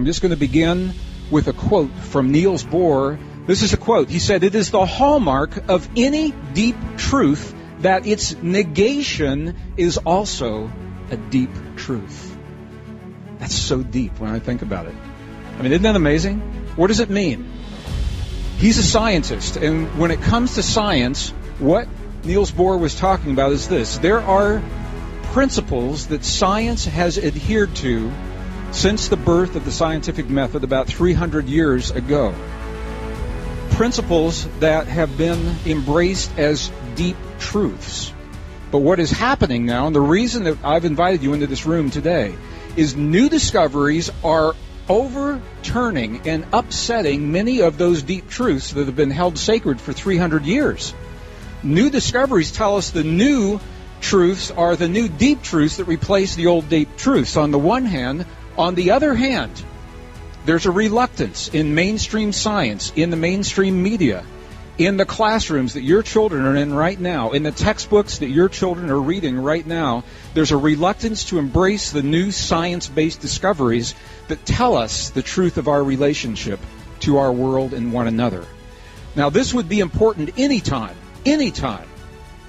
I'm just going to begin with a quote from Niels Bohr. This is a quote. He said, "It is the hallmark of any deep truth that its negation is also a deep truth." That's so deep when I think about it. I mean, isn't that amazing? What does it mean? He's a scientist, and when it comes to science, what Niels Bohr was talking about is this. There are principles that science has adhered to since the birth of the scientific method about 300 years ago. Principles that have been embraced as deep truths. But what is happening now, and the reason that I've invited you into this room today, is new discoveries are overturning and upsetting many of those deep truths that have been held sacred for 300 years. New discoveries tell us the new truths are the new deep truths that replace the old deep truths on the one hand. On the other hand, there's a reluctance in mainstream science, in the mainstream media, in the classrooms that your children are in right now, in the textbooks that your children are reading right now. There's a reluctance to embrace the new science-based discoveries that tell us the truth of our relationship to our world and one another. Now, this would be important anytime in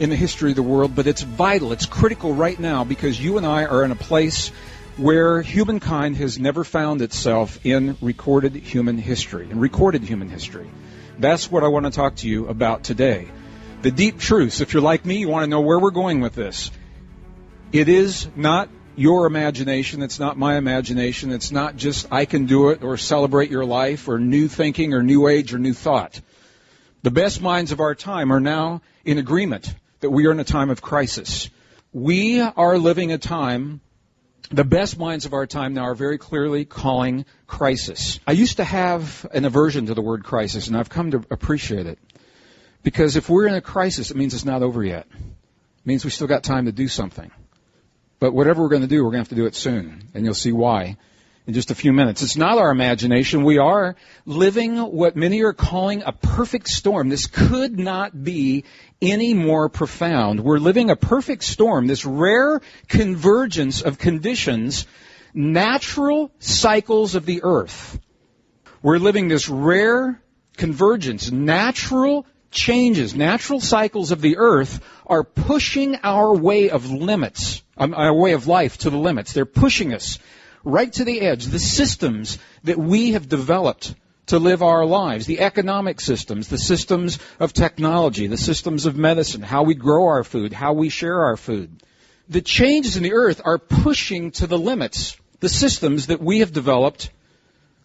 the history of the world, but it's vital, it's critical right now because you and I are in a place where humankind has never found itself in recorded human history. That's what I want to talk to you about today. The deep truths. If you're like me, you want to know where we're going with this. It is not your imagination. It's not my imagination. It's not just I can do it or celebrate your life or new thinking or new age or new thought. The best minds of our time are now in agreement that we are in a time of crisis. We are living a time, the best minds of our time now are very clearly calling crisis. I used to have an aversion to the word crisis, and I've come to appreciate it. Because if we're in a crisis, it means it's not over yet. It means we still got time to do something. But whatever we're going to do, we're going to have to do it soon. And you'll see why in just a few minutes. It's not our imagination. We are living what many are calling a perfect storm. This could not be any more profound. We're living a perfect storm, this rare convergence of conditions, natural cycles of the earth. We're living this rare convergence, natural changes, natural cycles of the earth are pushing our way of our way of life to the limits. They're pushing us right to the edge. The systems that we have developed to live our lives, the economic systems, the systems of technology, the systems of medicine, how we grow our food, how we share our food. The changes in the earth are pushing to the limits the systems that we have developed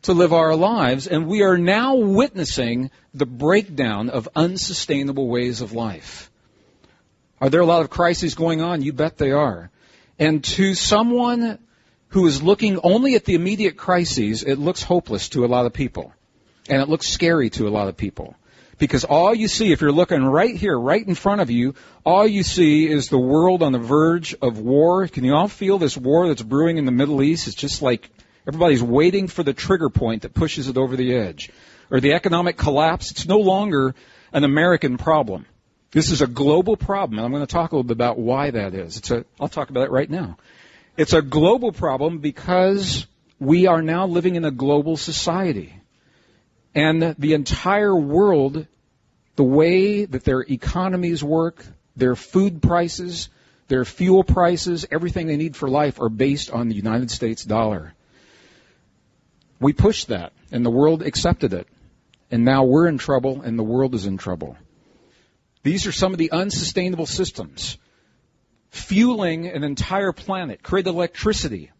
to live our lives, and we are now witnessing the breakdown of unsustainable ways of life. Are there a lot of crises going on? You bet they are. And to someone who is looking only at the immediate crises, it looks hopeless to a lot of people. And it looks scary to a lot of people. Because all you see, if you're looking right here, right in front of you, all you see is the world on the verge of war. Can you all feel this war that's brewing in the Middle East? It's just like everybody's waiting for the trigger point that pushes it over the edge. Or the economic collapse. It's no longer an American problem. This is a global problem, and I'm going to talk a little bit about why that is. I'll talk about it right now. It's a global problem because we are now living in a global society. And the entire world, the way that their economies work, their food prices, their fuel prices, everything they need for life are based on the United States dollar. We pushed that, and the world accepted it. And now we're in trouble, and the world is in trouble. These are some of the unsustainable systems. Fueling an entire planet, create electricity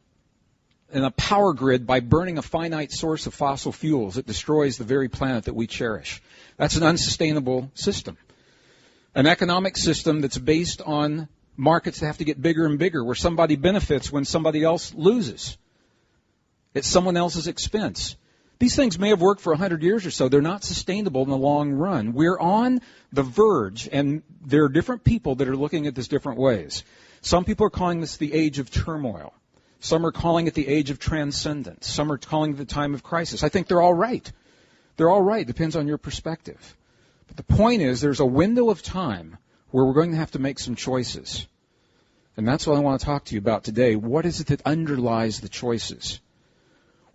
in a power grid by burning a finite source of fossil fuels that destroys the very planet that we cherish. That's an unsustainable system. An economic system that's based on markets that have to get bigger and bigger, where somebody benefits when somebody else loses. At someone else's expense. These things may have worked for 100 years or so. They're not sustainable in the long run. We're on the verge, and there are different people that are looking at this different ways. Some people are calling this the age of turmoil. Some are calling it the age of transcendence. Some are calling it the time of crisis. I think they're all right. They're all right. Depends on your perspective. But the point is, there's a window of time where we're going to have to make some choices. And that's what I want to talk to you about today. What is it that underlies the choices?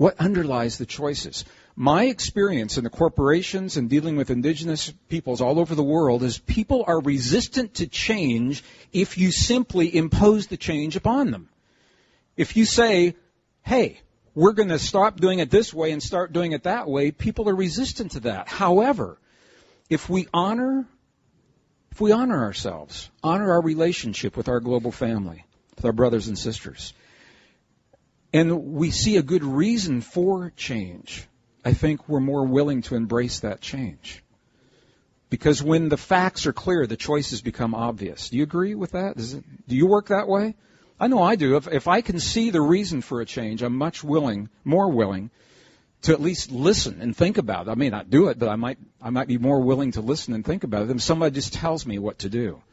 What underlies the choices? My experience in the corporations and dealing with indigenous peoples all over the world is people are resistant to change if you simply impose the change upon them. If you say, hey, we're going to stop doing it this way and start doing it that way, people are resistant to that. However, if we honor ourselves, honor our relationship with our global family, with our brothers and sisters, and we see a good reason for change, I think we're more willing to embrace that change. Because when the facts are clear, the choices become obvious. Do you agree with that? Do you work that way? I know I do. If I can see the reason for a change, I'm more willing to at least listen and think about it. I may not do it, but I might be more willing to listen and think about it than somebody just tells me what to do.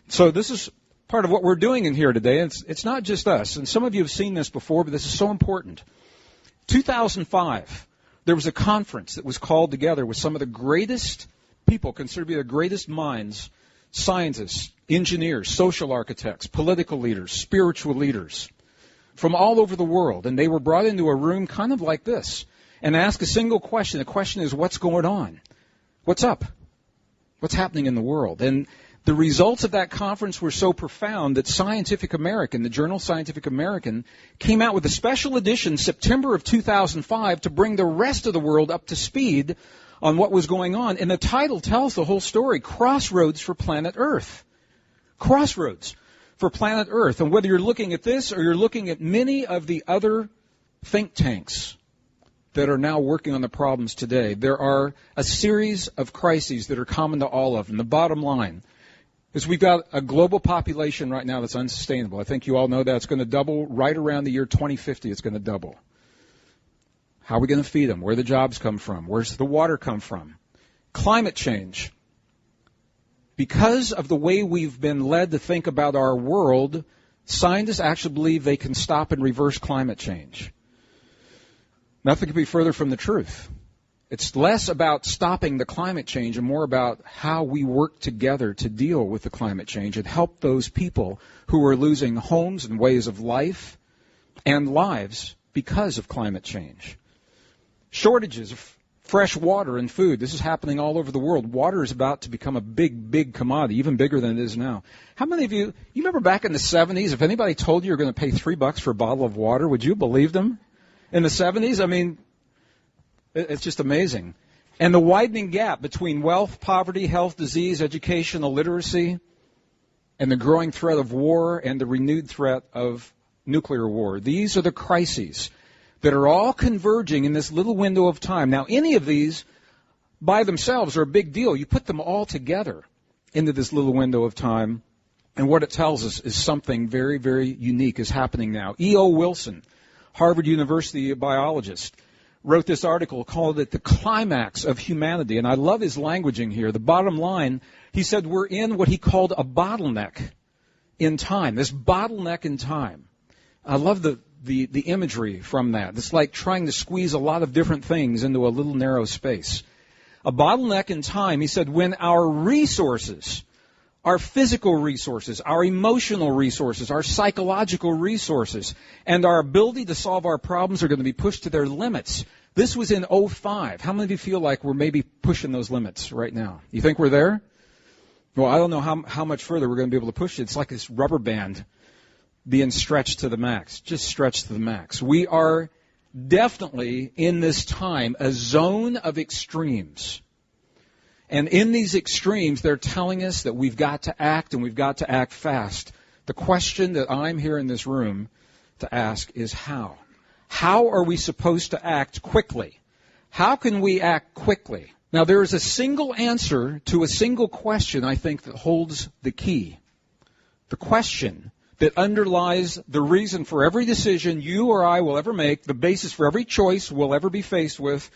So this is part of what we're doing in here today. It's not just us. And some of you have seen this before, but this is so important. 2005, there was a conference that was called together with some of the greatest people, considered to be the greatest minds, scientists, engineers, social architects, political leaders, spiritual leaders from all over the world. And they were brought into a room kind of like this and asked a single question. The question is, what's going on? What's up? What's happening in the world? And the results of that conference were so profound that Scientific American, the journal Scientific American, came out with a special edition September of 2005 to bring the rest of the world up to speed on what was going on. And the title tells the whole story, Crossroads for Planet Earth. Crossroads for Planet Earth. And whether you're looking at this or you're looking at many of the other think tanks that are now working on the problems today, there are a series of crises that are common to all of them. The bottom line is we've got a global population right now that's unsustainable. I think you all know that. It's going to double right around the year 2050. It's going to double. How are we going to feed them? Where do the jobs come from? Where's the water come from? Climate change. Because of the way we've been led to think about our world, scientists actually believe they can stop and reverse climate change. Nothing could be further from the truth. It's less about stopping the climate change and more about how we work together to deal with the climate change and help those people who are losing homes and ways of life and lives because of climate change. Shortages of fresh water and food. This is happening all over the world. Water is about to become a big, big commodity, even bigger than it is now. How many of you remember back in the 70s, if anybody told you you're going to pay $3 for a bottle of water, would you believe them? In the 70s, I mean, it's just amazing. And the widening gap between wealth, poverty, health, disease, education, illiteracy, and the growing threat of war and the renewed threat of nuclear war. These are the crises that are all converging in this little window of time. Now, any of these by themselves are a big deal. You put them all together into this little window of time, and what it tells us is something very, very unique is happening now. E.O. Wilson, Harvard University biologist, wrote this article, called it The Climax of Humanity, and I love his languaging here. The bottom line, he said we're in what he called a bottleneck in time, this bottleneck in time. I love the imagery from that. It's like trying to squeeze a lot of different things into a little narrow space. A bottleneck in time, he said, when our resources, our physical resources, our emotional resources, our psychological resources, and our ability to solve our problems are going to be pushed to their limits. This was in 2005. How many of you feel like we're maybe pushing those limits right now? You think we're there? Well, I don't know how much further we're going to be able to push it. It's like this rubber band being stretched to the max, just stretched to the max. We are definitely in this time a zone of extremes. And in these extremes, they're telling us that we've got to act and we've got to act fast. The question that I'm here in this room to ask is how? How are we supposed to act quickly? How can we act quickly? Now, there is a single answer to a single question, I think, that holds the key. The question that underlies the reason for every decision you or I will ever make, the basis for every choice we'll ever be faced with,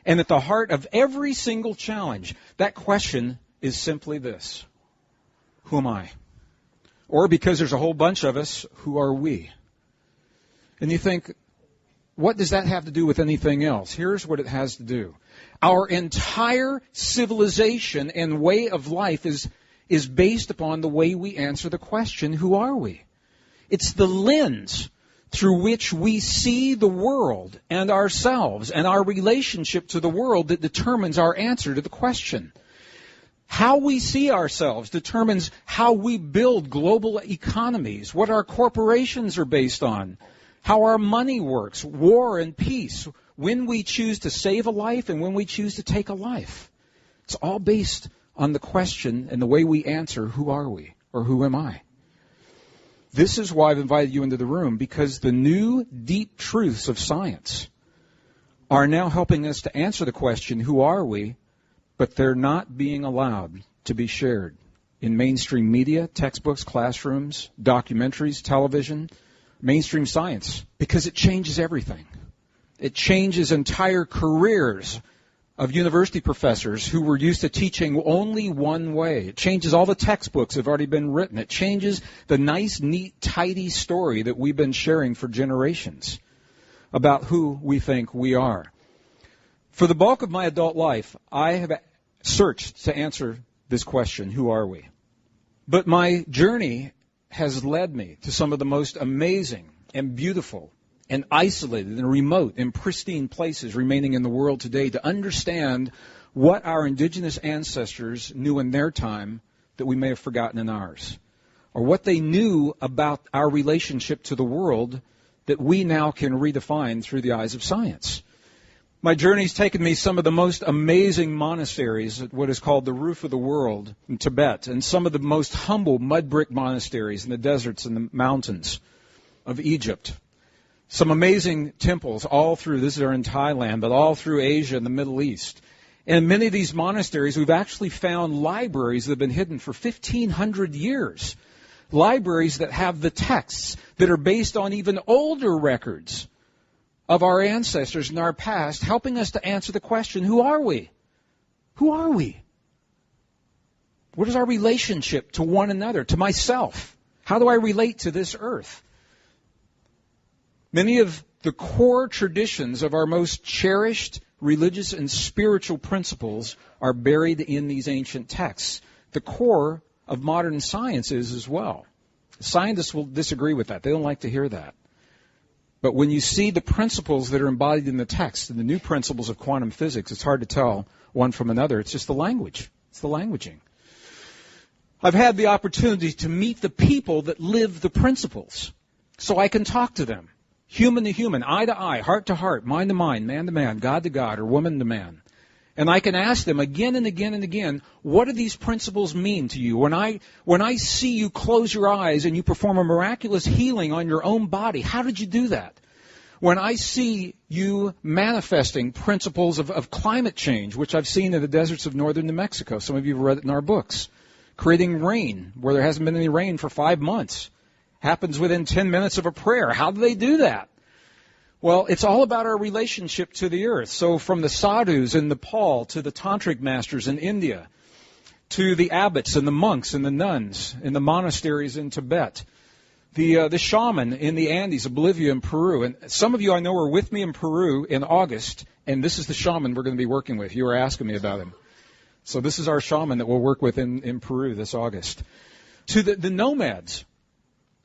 and at the heart of every single challenge, that question is simply this: who am I? Or, because there's a whole bunch of us, who are we? And you think, what does that have to do with anything else? Here's what it has to do. Our entire civilization and way of life is based upon the way we answer the question, who are we? It's the lens through which we see the world and ourselves and our relationship to the world that determines our answer to the question. How we see ourselves determines how we build global economies, what our corporations are based on, how our money works, war and peace, when we choose to save a life and when we choose to take a life. It's all based on the question and the way we answer, who are we, or who am I? This is why I've invited you into the room, because the new deep truths of science are now helping us to answer the question, who are we, but they're not being allowed to be shared in mainstream media, textbooks, classrooms, documentaries, television, mainstream science, because it changes everything. It changes entire careers of university professors who were used to teaching only one way. It changes all the textbooks that have already been written. It changes the nice, neat, tidy story that we've been sharing for generations about who we think we are. For the bulk of my adult life, I have searched to answer this question, who are we? But my journey has led me to some of the most amazing and beautiful and isolated and remote and pristine places remaining in the world today to understand what our indigenous ancestors knew in their time that we may have forgotten in ours, or what they knew about our relationship to the world that we now can redefine through the eyes of science. My journey's taken me some of the most amazing monasteries at what is called the roof of the world in Tibet, and some of the most humble mud brick monasteries in the deserts and the mountains of Egypt. Some amazing temples all through, this is in Thailand, but all through Asia and the Middle East. And in many of these monasteries, we've actually found libraries that have been hidden for 1,500 years. Libraries that have the texts that are based on even older records of our ancestors in our past, helping us to answer the question, who are we? Who are we? What is our relationship to one another, to myself? How do I relate to this earth? Many of the core traditions of our most cherished religious and spiritual principles are buried in these ancient texts. The core of modern science is as well. Scientists will disagree with that. They don't like to hear that. But when you see the principles that are embodied in the text and the new principles of quantum physics, it's hard to tell one from another. It's just the language. It's the languaging. I've had the opportunity to meet the people that live the principles, so I can talk to them. Human to human, eye to eye, heart to heart, mind to mind, man to man, God to God, or woman to man. And I can ask them again and again and again, what do these principles mean to you? When I see you close your eyes and you perform a miraculous healing on your own body, how did you do that? When I see you manifesting principles of climate change, which I've seen in the deserts of northern New Mexico, some of you have read it in our books, creating rain where there hasn't been any rain for 5 months, happens within 10 minutes of a prayer. How do they do that? Well, it's all about our relationship to the earth. So from the sadhus in Nepal to the tantric masters in India, to the abbots and the monks and the nuns in the monasteries in Tibet, the shaman in the Andes of Bolivia and Peru. And some of you I know were with me in Peru in August, and this is the shaman we're going to be working with. You were asking me about him. So this is our shaman that we'll work with in Peru this August. To the nomads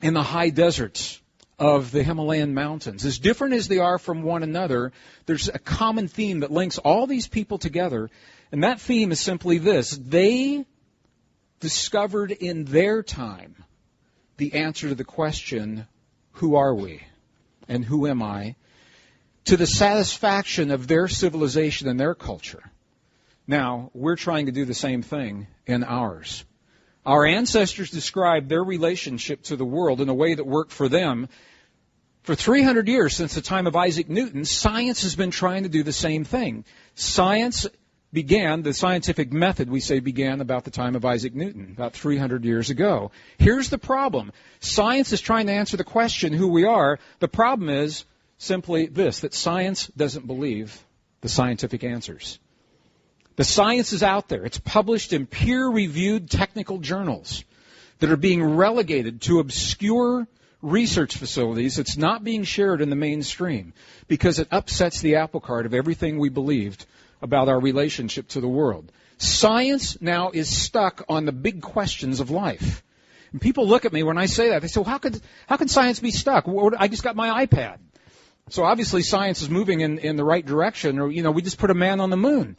in the high deserts of the Himalayan mountains. As different as they are from one another, there's a common theme that links all these people together, and that theme is simply this. They discovered in their time the answer to the question, who are we and who am I, to the satisfaction of their civilization and their culture. Now, we're trying to do the same thing in ours. Our ancestors described their relationship to the world in a way that worked for them. For 300 years, since the time of Isaac Newton, science has been trying to do the same thing. Science began, the scientific method, we say, began about the time of Isaac Newton, about 300 years ago. Here's the problem. Science is trying to answer the question, who we are. The problem is simply this, that science doesn't believe the scientific answers. The science is out there. It's published in peer-reviewed technical journals that are being relegated to obscure research facilities. It's not being shared in the mainstream because it upsets the apple cart of everything we believed about our relationship to the world. Science now is stuck on the big questions of life. And people look at me when I say that. They say, well, how can science be stuck? I just got my iPad. So obviously science is moving in the right direction, or, we just put a man on the moon.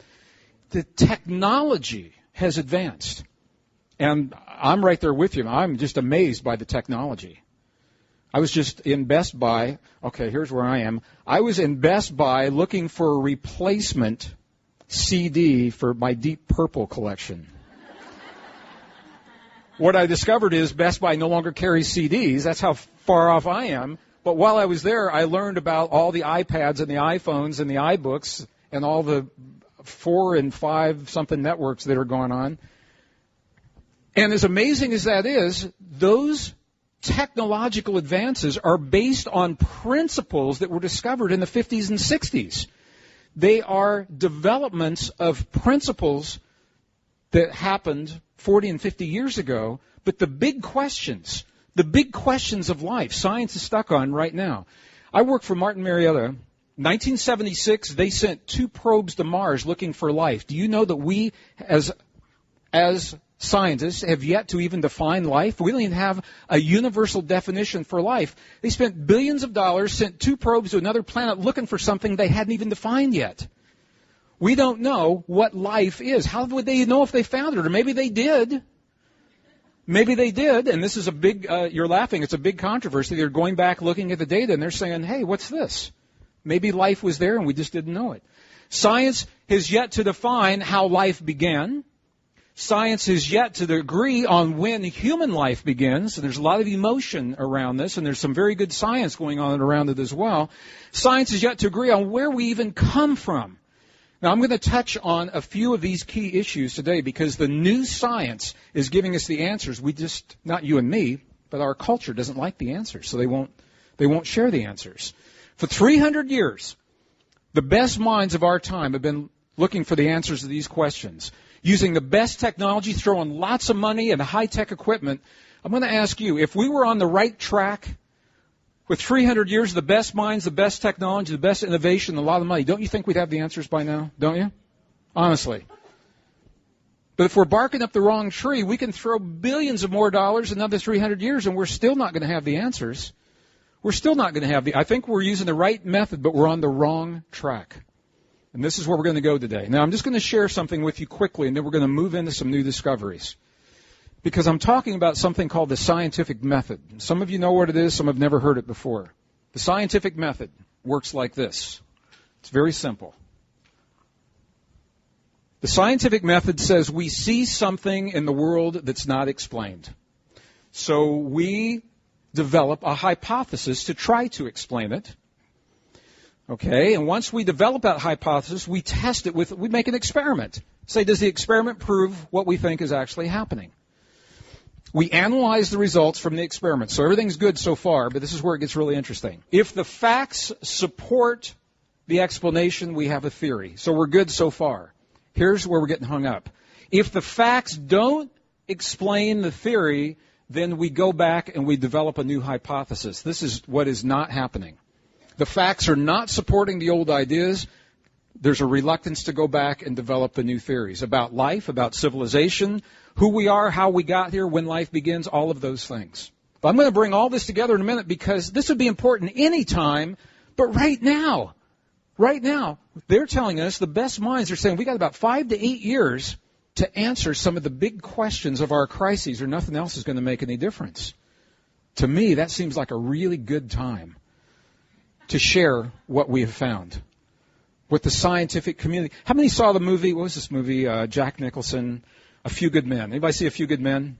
The technology has advanced. And I'm right there with you. I'm just amazed by the technology. I was just in Best Buy. Okay, here's where I am. I was in Best Buy looking for a replacement CD for my Deep Purple collection. What I discovered is Best Buy no longer carries CDs. That's how far off I am. But while I was there, I learned about all the iPads and the iPhones and the iBooks and all the 4 and 5 something networks that are going on. And as amazing as that is, those technological advances are based on principles that were discovered in the 50s and 60s. They are developments of principles that happened 40 and 50 years ago, but the big questions of life, science is stuck on right now. I work for Martin Marietta. 1976, they sent 2 probes to Mars looking for life. Do you know that we, as scientists, have yet to even define life? We don't even have a universal definition for life. They spent billions of dollars, sent 2 probes to another planet looking for something they hadn't even defined yet. We don't know what life is. How would they know if they found it? Or maybe they did. Maybe they did, and this is a big, you're laughing, it's a big controversy. They're going back looking at the data, and they're saying, hey, what's this? Maybe life was there and we just didn't know it. Science has yet to define how life began. Science has yet to agree on when human life begins. And there's a lot of emotion around this, and there's some very good science going on around it as well. Science has yet to agree on where we even come from. Now, I'm going to touch on a few of these key issues today because the new science is giving us the answers. We just, not you and me, but our culture doesn't like the answers, so they won't share the answers. For 300 years, the best minds of our time have been looking for the answers to these questions. Using the best technology, throwing lots of money and high-tech equipment. I'm going to ask you, if we were on the right track with 300 years of the best minds, the best technology, the best innovation, a lot of money, don't you think we'd have the answers by now? Don't you? Honestly. But if we're barking up the wrong tree, we can throw billions of more dollars another 300 years, and we're still not going to have the answers. We're still not going to have I think we're using the right method, but we're on the wrong track. And this is where we're going to go today. Now, I'm just going to share something with you quickly, and then we're going to move into some new discoveries. Because I'm talking about something called the scientific method. Some of you know what it is, some have never heard it before. The scientific method works like this. It's very simple. The scientific method says we see something in the world that's not explained. So we develop a hypothesis to try to explain it. Okay, and once we develop that hypothesis, we test it we make an experiment. Say, does the experiment prove what we think is actually happening? We analyze the results from the experiment. So everything's good so far, but this is where it gets really interesting. If the facts support the explanation, we have a theory. So we're good so far. Here's where we're getting hung up. If the facts don't explain the theory, then we go back and we develop a new hypothesis. This is what is not happening. The facts are not supporting the old ideas. There's a reluctance to go back and develop the new theories about life, about civilization, who we are, how we got here, when life begins, all of those things. But I'm going to bring all this together in a minute because this would be important any time, but right now, they're telling us, the best minds are saying we got about 5 to 8 years to answer some of the big questions of our crises, or nothing else is going to make any difference. To me, that seems like a really good time to share what we have found with the scientific community. How many saw the movie? What was this movie? Jack Nicholson, A Few Good Men. Anybody see A Few Good Men?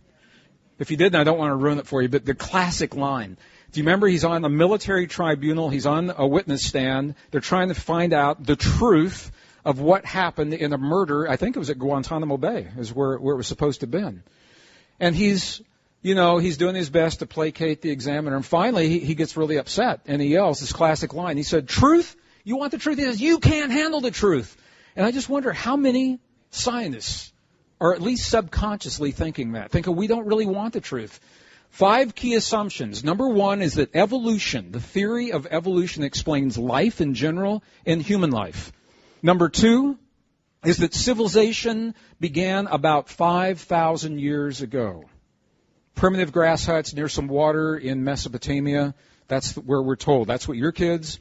If you didn't, I don't want to ruin it for you, but the classic line. Do you remember he's on a military tribunal, he's on a witness stand, they're trying to find out the truth of what happened in a murder, I think it was at Guantanamo Bay, is where it was supposed to have been. And he's doing his best to placate the examiner, and finally he gets really upset, and he yells this classic line. He said, "Truth? You want the truth?" He says, "You can't handle the truth." And I just wonder how many scientists are at least subconsciously thinking we don't really want the truth. 5 key assumptions. Number 1 is that evolution, the theory of evolution, explains life in general and human life. Number 2 is that civilization began about 5,000 years ago. primitive grass huts near some water in Mesopotamia. That's where we're told. That's what your kids,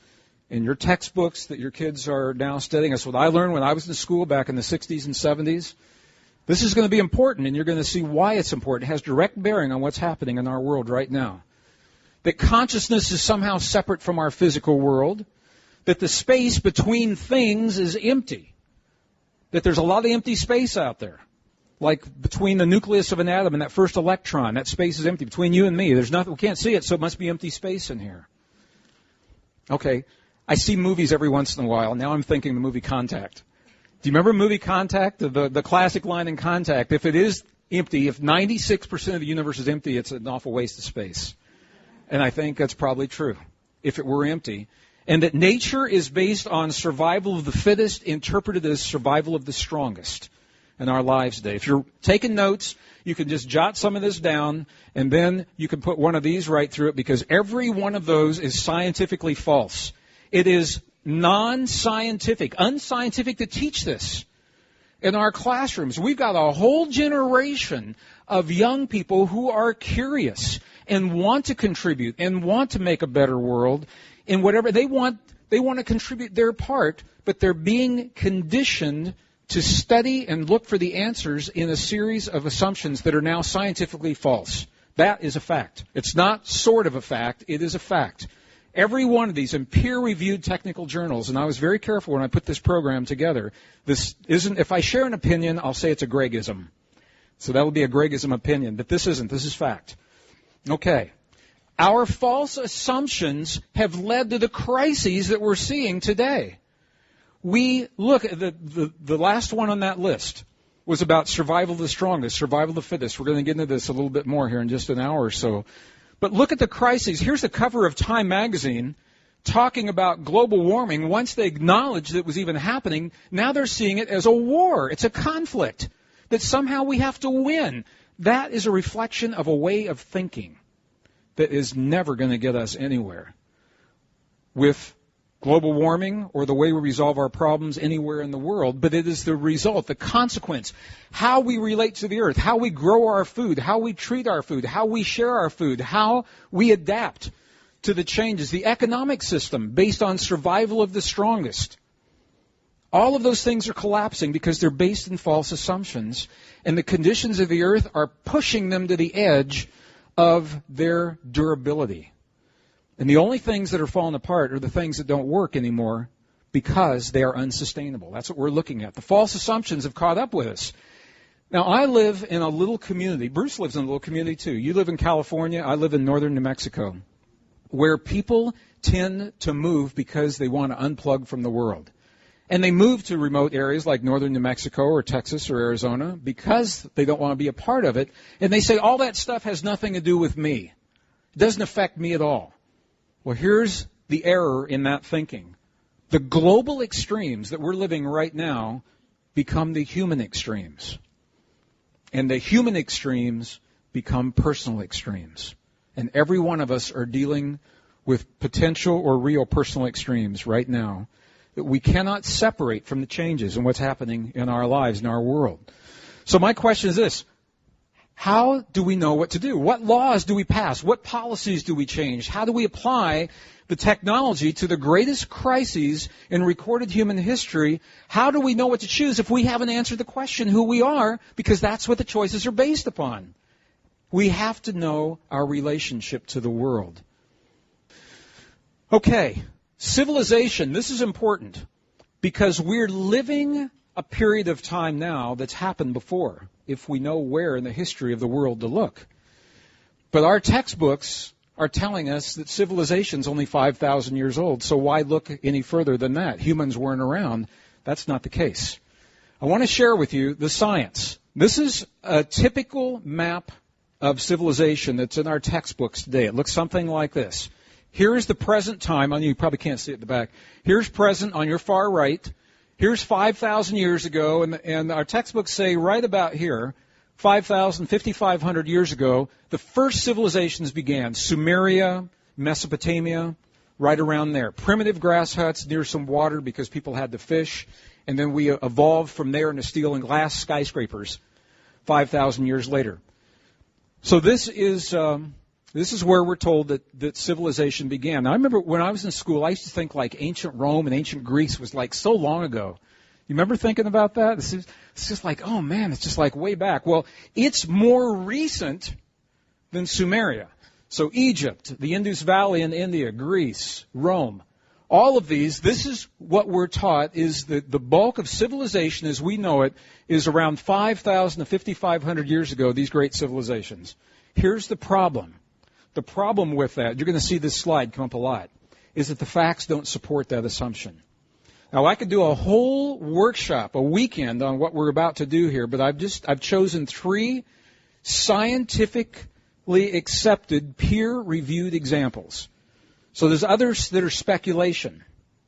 in your textbooks that your kids are now studying. That's what I learned when I was in school back in the 60s and 70s. This is going to be important, and you're going to see why it's important. It has direct bearing on what's happening in our world right now. That consciousness is somehow separate from our physical world. That the space between things is empty. That there's a lot of empty space out there. Like between the nucleus of an atom and that first electron, that space is empty. Between you and me, there's nothing, we can't see it, so it must be empty space in here. Okay, I see movies every once in a while. Now I'm thinking the movie Contact. Do you remember movie Contact? The classic line in Contact, if it is empty, if 96% of the universe is empty, it's an awful waste of space. And I think that's probably true, if it were empty. And that nature is based on survival of the fittest, interpreted as survival of the strongest in our lives today. If you're taking notes, you can just jot some of this down, and then you can put one of these right through it, because every one of those is scientifically false. It is non-scientific, unscientific to teach this in our classrooms. We've got a whole generation of young people who are curious and want to contribute and want to make a better world in whatever they want to contribute their part, but they're being conditioned to study and look for the answers in a series of assumptions that are now scientifically false. That is a fact. It's not sort of a fact. It is a fact. Every one of these in peer-reviewed technical journals, and I was very careful when I put this program together. This isn't, if I share an opinion, I'll say it's a Greggism. So that would be a Greggism opinion, but this isn't. This is fact. Okay. Our false assumptions have led to the crises that we're seeing today. We look at the last one on that list was about survival of the strongest, survival of the fittest. We're going to get into this a little bit more here in just an hour or so. But look at the crises. Here's the cover of Time magazine talking about global warming. Once they acknowledged that it was even happening, now they're seeing it as a war. It's a conflict that somehow we have to win. That is a reflection of a way of thinking that is never going to get us anywhere with global warming or the way we resolve our problems anywhere in the world, but it is the result, the consequence, how we relate to the earth, how we grow our food, how we treat our food, how we share our food, how we adapt to the changes, the economic system based on survival of the strongest. All of those things are collapsing because they're based in false assumptions, and the conditions of the earth are pushing them to the edge of their durability. And the only things that are falling apart are the things that don't work anymore because they are unsustainable. That's what we're looking at. The false assumptions have caught up with us. Now, I live in a little community. Bruce lives in a little community, too. You live in California. I live in northern New Mexico, where people tend to move because they want to unplug from the world. And they move to remote areas like northern New Mexico or Texas or Arizona because they don't want to be a part of it. And they say, all that stuff has nothing to do with me. It doesn't affect me at all. Well, here's the error in that thinking. The global extremes that we're living right now become the human extremes. And the human extremes become personal extremes. And every one of us are dealing with potential or real personal extremes right now that we cannot separate from the changes and what's happening in our lives, in our world. So my question is this. How do we know what to do? What laws do we pass? What policies do we change? How do we apply the technology to the greatest crises in recorded human history? How do we know what to choose if we haven't answered the question who we are? Because that's what the choices are based upon. We have to know our relationship to the world. Okay, civilization. This is important because we're living a period of time now that's happened before, if we know where in the history of the world to look. But our textbooks are telling us that civilization's only 5,000 years old, so why look any further than that? Humans weren't around. That's not the case. I want to share with you the science. This is a typical map of civilization that's in our textbooks today. It looks something like this. Here's the present time. You probably can't see it at the back. Here's present on your far right. Here's 5,000 years ago, and our textbooks say right about here, 5,000, 5,500 years ago, the first civilizations began. Sumeria, Mesopotamia, right around there. Primitive grass huts near some water because people had to fish, and then we evolved from there into steel and glass skyscrapers 5,000 years later. So this is where we're told that civilization began. Now, I remember when I was in school, I used to think like ancient Rome and ancient Greece was like so long ago. You remember thinking about that? It's just like, oh man, it's just like way back. Well, it's more recent than Sumeria. So Egypt, the Indus Valley in India, Greece, Rome, all of these, this is what we're taught is that the bulk of civilization as we know it is around 5,000 to 5,500 years ago, these great civilizations. Here's the problem. The problem with that, you're going to see this slide come up a lot, is that the facts don't support that assumption. Now, I could do a whole workshop, a weekend on what we're about to do here, but I've chosen 3 scientifically accepted, peer-reviewed examples. So there's others that are speculation.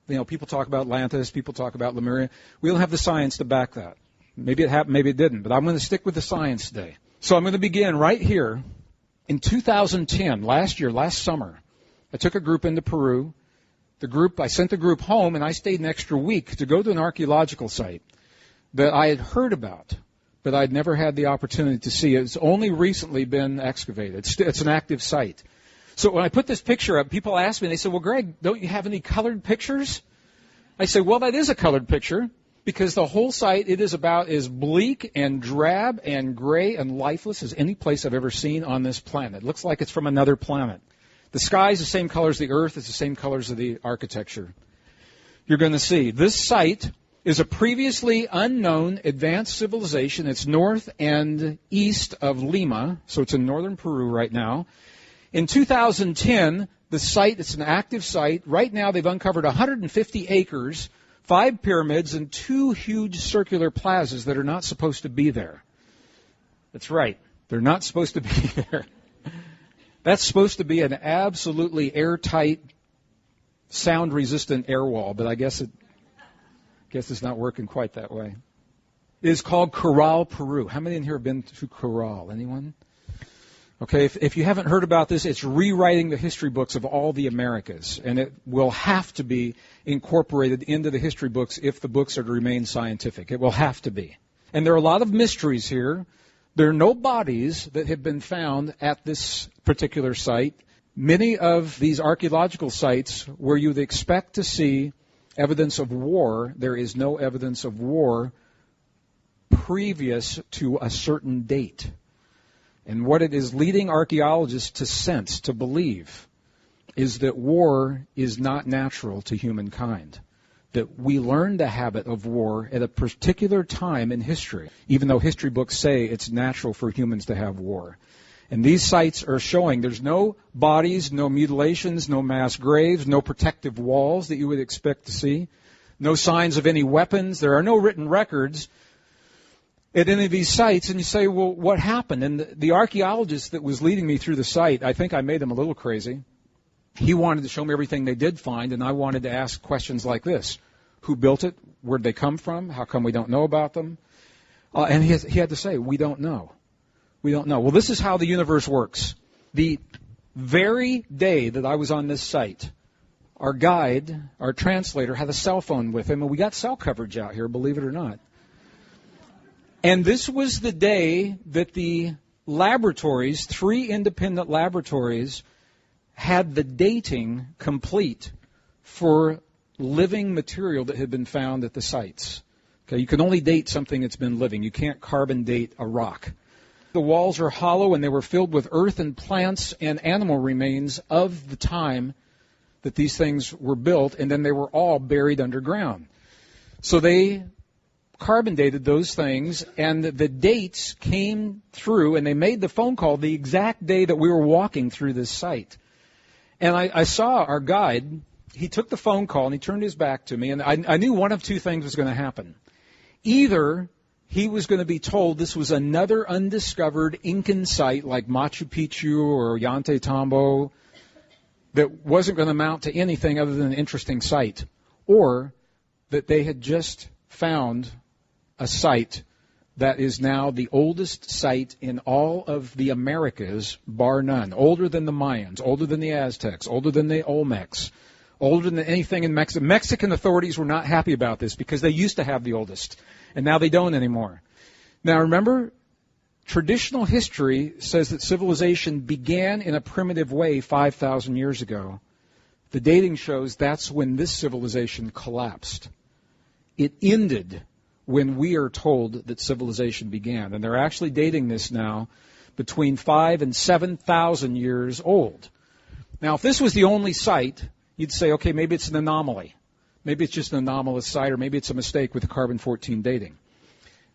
You know, people talk about Atlantis, people talk about Lemuria. We don't have the science to back that. Maybe it happened, maybe it didn't, but I'm going to stick with the science today. So I'm going to begin right here. In 2010, last summer, I took a group into Peru. I sent the group home, and I stayed an extra week to go to an archaeological site that I had heard about, but I'd never had the opportunity to see. It's only recently been excavated. It's an active site. So when I put this picture up, people ask me, they say, well, Greg, don't you have any colored pictures? I say, well, that is a colored picture, because the whole site, it is about as bleak and drab and gray and lifeless as any place I've ever seen on this planet. It looks like it's from another planet. The sky is the same color as the earth. It's the same colors of the architecture. You're going to see. This site is a previously unknown advanced civilization. It's north and east of Lima, so it's in northern Peru right now. In 2010, the site, it's an active site. Right now, they've uncovered 150 acres, 5 pyramids, and 2 huge circular plazas that are not supposed to be there. That's right. They're not supposed to be there. That's supposed to be an absolutely airtight, sound-resistant air wall, but I guess it's not working quite that way. It is called Corral, Peru. How many in here have been to Corral? Anyone? Okay, if you haven't heard about this, it's rewriting the history books of all the Americas, and it will have to be incorporated into the history books if the books are to remain scientific. It will have to be. And there are a lot of mysteries here. There are no bodies that have been found at this particular site. Many of these archaeological sites where you'd expect to see evidence of war, there is no evidence of war previous to a certain date. And what it is leading archaeologists to sense, to believe, is that war is not natural to humankind. That we learned the habit of war at a particular time in history, even though history books say it's natural for humans to have war. And these sites are showing there's no bodies, no mutilations, no mass graves, no protective walls that you would expect to see, no signs of any weapons. There are no written records at any of these sites. And you say, well, what happened? And the archaeologist that was leading me through the site, I think I made him a little crazy. He wanted to show me everything they did find, and I wanted to ask questions like this. Who built it? Where did they come from? How come we don't know about them? And he had to say, we don't know. We don't know. Well, this is how the universe works. The very day that I was on this site, our guide, our translator, had a cell phone with him, and we got cell coverage out here, believe it or not. And this was the day that the laboratories, 3 independent laboratories, had the dating complete for living material that had been found at the sites. Okay, you can only date something that's been living. You can't carbon date a rock. The walls are hollow, and they were filled with earth and plants and animal remains of the time that these things were built, and then they were all buried underground. So they carbon dated those things, and the dates came through, and they made the phone call the exact day that we were walking through this site. And I saw our guide. He took the phone call, and he turned his back to me, and I knew one of 2 things was going to happen. Either he was going to be told this was another undiscovered Incan site like Machu Picchu or Ollantaytambo that wasn't going to amount to anything other than an interesting site, or that they had just found a site that is now the oldest site in all of the Americas, bar none. Older than the Mayans, older than the Aztecs, older than the Olmecs, older than anything in Mexico. Mexican authorities were not happy about this because they used to have the oldest, and now they don't anymore. Now remember, Traditional history says that civilization began in a primitive way 5,000 years ago. The dating shows that's when this civilization collapsed. It ended when we are told that civilization began. And they're actually dating this now between 5,000 and 7,000 years old. Now, if this was the only site, you'd say, okay, maybe it's an anomaly. Maybe it's just an anomalous site, or maybe it's a mistake with the carbon-14 dating.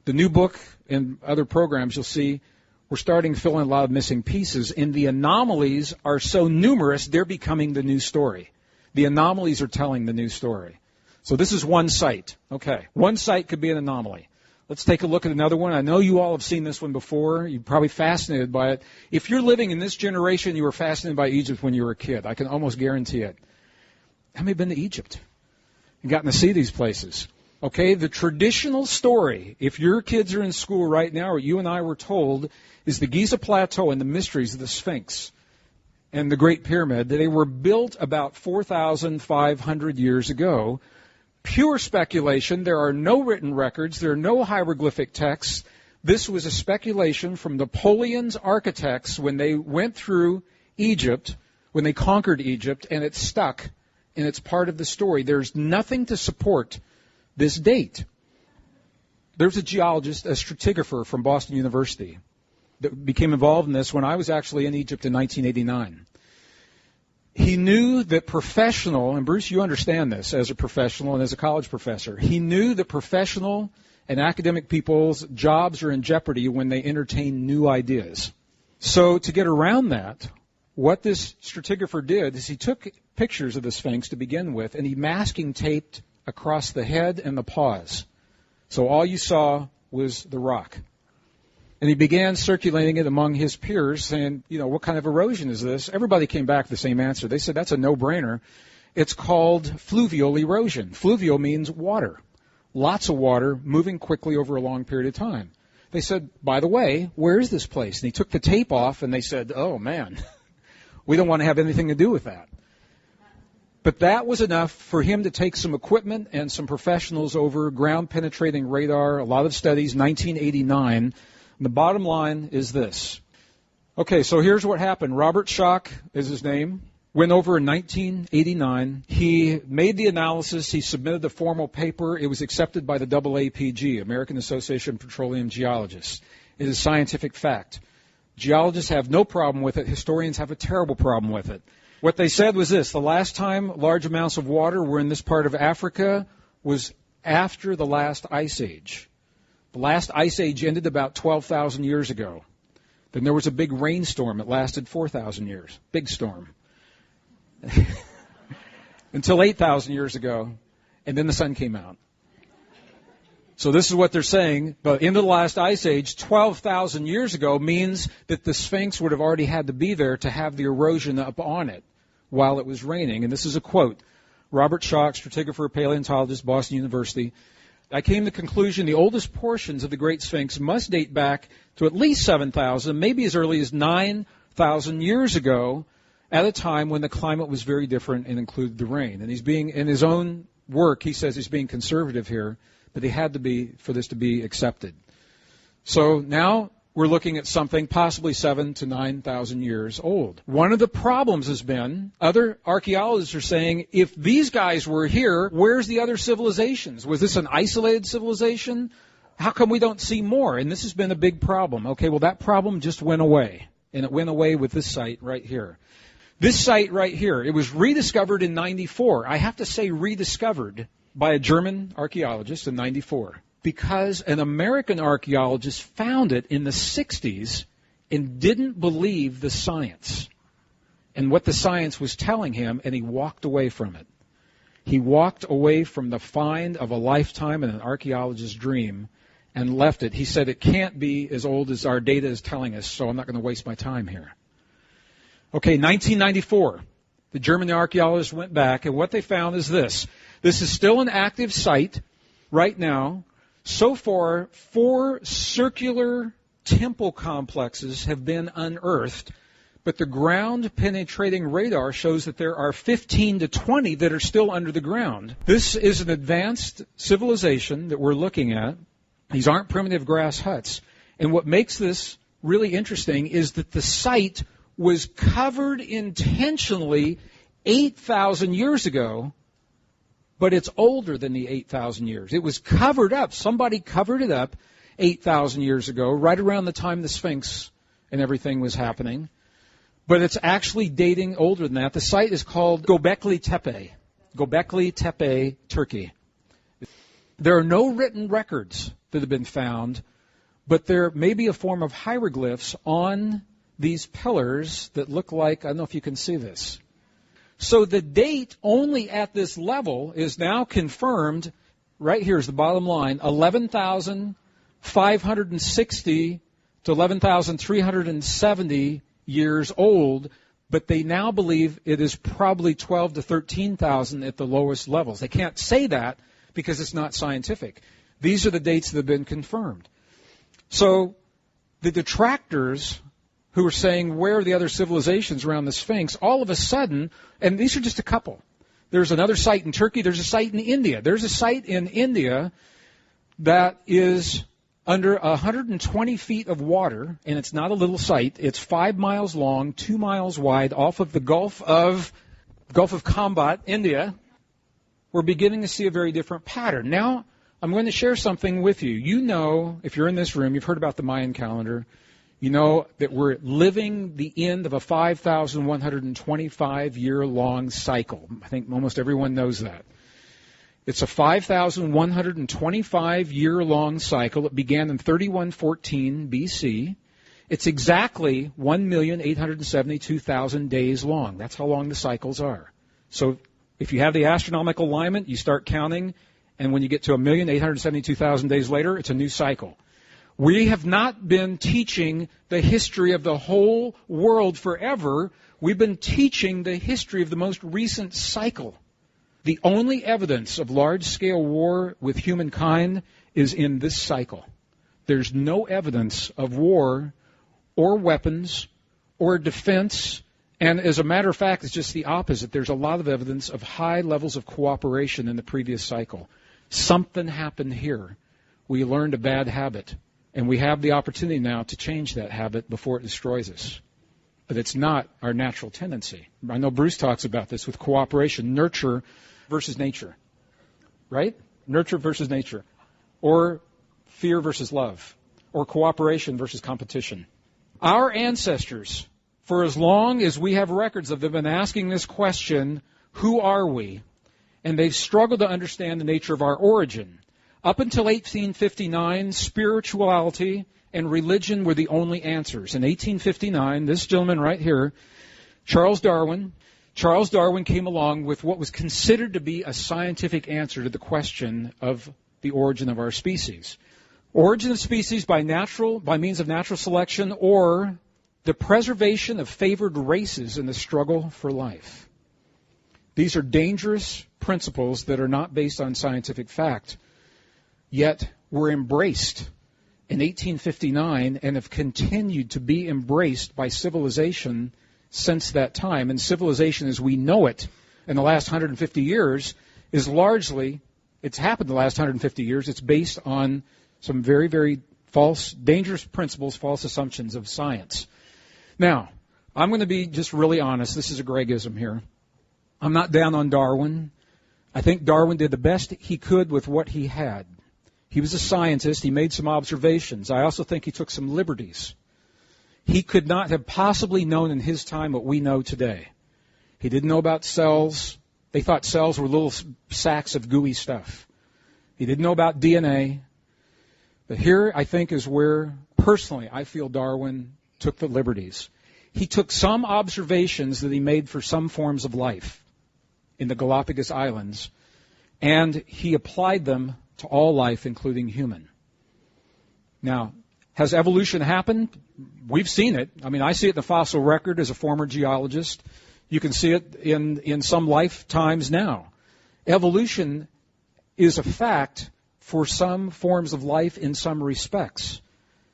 The new book and other programs, you'll see, we're starting to fill in a lot of missing pieces, and the anomalies are so numerous, they're becoming the new story. The anomalies are telling the new story. So this is one site. Okay, one site could be an anomaly. Let's take a look at another one. I know you all have seen this one before. You're probably fascinated by it. If you're living in this generation, you were fascinated by Egypt when you were a kid. I can almost guarantee it. How many have been to Egypt and gotten to see these places? Okay, the traditional story, if your kids are in school right now, or you and I were told, is the Giza Plateau and the mysteries of the Sphinx and the Great Pyramid. They were built about 4,500 years ago. Pure speculation. There are no written records. There are no hieroglyphic texts. This was a speculation from Napoleon's architects when they went through Egypt, when they conquered Egypt, and it stuck, and it's part of the story. There's nothing to support this date. There's a geologist, a stratigrapher from Boston University, that became involved in this when I was actually in Egypt in 1989. He knew that professional, and Bruce, you understand this as a professional and as a college professor, he knew that professional and academic people's jobs are in jeopardy when they entertain new ideas. So to get around that, what this stratigrapher did is he took pictures of the Sphinx to begin with, and he masking taped across the head and the paws. So all you saw was the rock. And he began circulating it among his peers, saying, what kind of erosion is this? Everybody came back with the same answer. They said, that's a no-brainer. It's called fluvial erosion. Fluvial means water. Lots of water moving quickly over a long period of time. They said, by the way, where is this place? And he took the tape off, and they said, oh, man, we don't want to have anything to do with that. But that was enough for him to take some equipment and some professionals over, ground-penetrating radar, a lot of studies, 1989. And the bottom line is this. Okay, so here's what happened. Robert Schoch is his name. Went over in 1989. He made the analysis. He submitted the formal paper. It was accepted by the AAPG, American Association of Petroleum Geologists. It is scientific fact. Geologists have no problem with it. Historians have a terrible problem with it. What they said was this. The last time large amounts of water were in this part of Africa was after the last ice age. The last ice age ended about 12,000 years ago. Then there was a big rainstorm that lasted 4,000 years. Big storm. Until 8,000 years ago, and then the sun came out. So this is what they're saying. The end of the last ice age, 12,000 years ago, means that the Sphinx would have already had to be there to have the erosion up on it while it was raining. And this is a quote. Robert Schoch, stratigrapher, paleontologist, Boston University. I came to the conclusion the oldest portions of the Great Sphinx must date back to at least 7,000, maybe as early as 9,000 years ago, at a time when the climate was very different and included the rain. And he's being, in his own work, he says he's being conservative here, but he had to be for this to be accepted. So now we're looking at something possibly 7,000 to 9,000 years old. One of the problems has been, other archaeologists are saying, if these guys were here, where's the other civilizations? Was this an isolated civilization? How come we don't see more? And this has been a big problem. Okay, well, that problem just went away. And it went away with this site right here. This site right here, it was rediscovered in 94. I have to say rediscovered by a German archaeologist in 94. Because an American archaeologist found it in the 60s and didn't believe the science and what the science was telling him, and he walked away from it. He walked away from the find of a lifetime and an archaeologist's dream and left it. He said, it can't be as old as our data is telling us, so I'm not going to waste my time here. Okay, 1994, the German archaeologists went back, and what they found is this. This is still an active site right now. So far, 4 circular temple complexes have been unearthed, but the ground-penetrating radar shows that there are 15 to 20 that are still under the ground. This is an advanced civilization that we're looking at. These aren't primitive grass huts. And what makes this really interesting is that the site was covered intentionally 8,000 years ago, but it's older than the 8,000 years. It was covered up. Somebody covered it up 8,000 years ago, right around the time the Sphinx and everything was happening. But it's actually dating older than that. The site is called Gobekli Tepe. Gobekli Tepe, Turkey. There are no written records that have been found, but there may be a form of hieroglyphs on these pillars that look like, I don't know if you can see this. So the date only at this level is now confirmed, right here is the bottom line, 11,560 to 11,370 years old, but they now believe it is probably 12 to 13,000 at the lowest levels. They can't say that because it's not scientific. These are the dates that have been confirmed. So the detractors who are saying, where are the other civilizations around the Sphinx, all of a sudden, and these are just a couple. There's another site in Turkey. There's a site in India. There's a site in India that is under 120 feet of water, and it's not a little site. It's 5 miles long, 2 miles wide, off of the Gulf of Kambat, India. We're beginning to see a very different pattern. Now, I'm going to share something with you. You know, if you're in this room, you've heard about the Mayan calendar. You know that we're living the end of a 5,125-year-long cycle. I think almost everyone knows that. It's a 5,125-year-long cycle. It began in 3114 BC. It's exactly 1,872,000 days long. That's how long the cycles are. So if you have the astronomical alignment, you start counting, and when you get to 1,872,000 days later, it's a new cycle. We have not been teaching the history of the whole world forever. We've been teaching the history of the most recent cycle. The only evidence of large-scale war with humankind is in this cycle. There's no evidence of war or weapons or defense, and as a matter of fact, it's just the opposite. There's a lot of evidence of high levels of cooperation in the previous cycle. Something happened here. We learned a bad habit. And we have the opportunity now to change that habit before it destroys us. But it's not our natural tendency. I know Bruce talks about this with cooperation, nurture versus nature. Right? Nurture versus nature. Or fear versus love. Or cooperation versus competition. Our ancestors, for as long as we have records of them, have been asking this question, who are we? And they've struggled to understand the nature of our origin. Up until 1859, spirituality and religion were the only answers. In 1859, this gentleman right here, Charles Darwin came along with what was considered to be a scientific answer to the question of the origin of our species. Origin of species by means of natural selection, or the preservation of favored races in the struggle for life. These are dangerous principles that are not based on scientific fact. Yet were embraced in 1859 and have continued to be embraced by civilization since that time. And civilization as we know it in the last 150 years is largely, it's happened the last 150 years, it's based on some very, very false, dangerous principles, false assumptions of science. Now, I'm going to be just really honest. This is a Greggism here. I'm not down on Darwin. I think Darwin did the best he could with what he had. He was a scientist. He made some observations. I also think he took some liberties. He could not have possibly known in his time what we know today. He didn't know about cells. They thought cells were little sacks of gooey stuff. He didn't know about DNA. But here, I think, is where, personally, I feel Darwin took the liberties. He took some observations that he made for some forms of life in the Galapagos Islands, and he applied them to all life, including human. Now, has evolution happened? We've seen it. I mean, I see it in the fossil record as a former geologist. You can see it in some lifetimes now. Evolution is a fact for some forms of life in some respects.